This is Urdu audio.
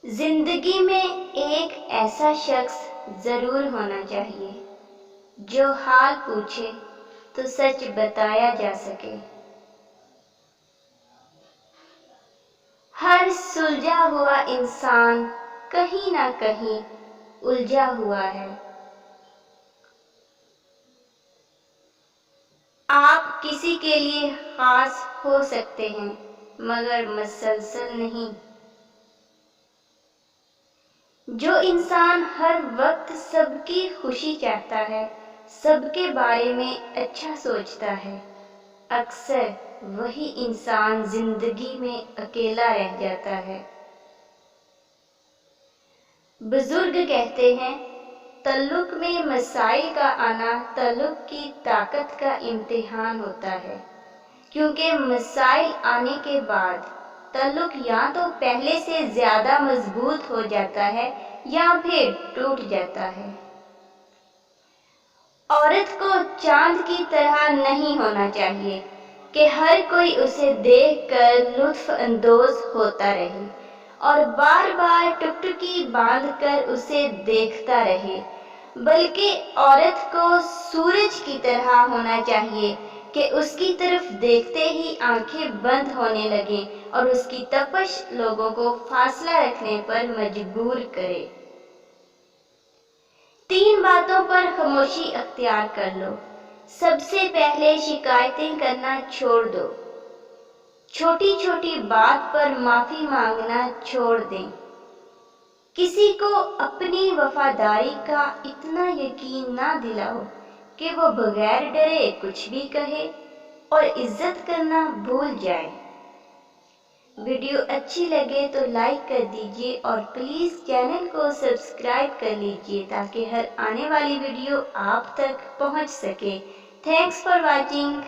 زندگی میں ایک ایسا شخص ضرور ہونا چاہیے جو حال پوچھے تو سچ بتایا جا سکے۔ ہر سلجھا ہوا انسان کہیں نہ کہیں الجھا ہوا ہے۔ آپ کسی کے لیے خاص ہو سکتے ہیں مگر مسلسل نہیں۔ جو انسان ہر وقت سب کی خوشی چاہتا ہے، سب کے بارے میں اچھا سوچتا ہے، اکثر وہی انسان زندگی میں اکیلا رہ جاتا ہے۔ بزرگ کہتے ہیں، تعلق میں مسائل کا آنا تعلق کی طاقت کا امتحان ہوتا ہے، کیونکہ مسائل آنے کے بعد تعلق یا تو پہلے سے زیادہ مضبوط ہو جاتا ہے یا پھر ٹوٹ جاتا ہے۔ عورت کو چاند کی طرح نہیں ہونا چاہیے کہ ہر کوئی اسے دیکھ کر لطف اندوز ہوتا رہے اور بار بار ٹکٹکی باندھ کر اسے دیکھتا رہے، بلکہ عورت کو سورج کی طرح ہونا چاہیے کہ اس کی طرف دیکھتے ہی آنکھیں بند ہونے لگیں اور اس کی تپش لوگوں کو فاصلہ رکھنے پر مجبور کرے۔ 3 باتوں پر خاموشی اختیار کر لو۔ سب سے پہلے شکایتیں کرنا چھوڑ دو۔ چھوٹی چھوٹی بات پر معافی مانگنا چھوڑ دیں۔ کسی کو اپنی وفاداری کا اتنا یقین نہ دلاؤ کہ وہ بغیر ڈرے کچھ بھی کہے اور عزت کرنا بھول جائے۔ ویڈیو اچھی لگے تو لائک کر دیجیے اور پلیز چینل کو سبسکرائب کر لیجیے تاکہ ہر آنے والی ویڈیو آپ تک پہنچ سکے۔ Thanks for watching.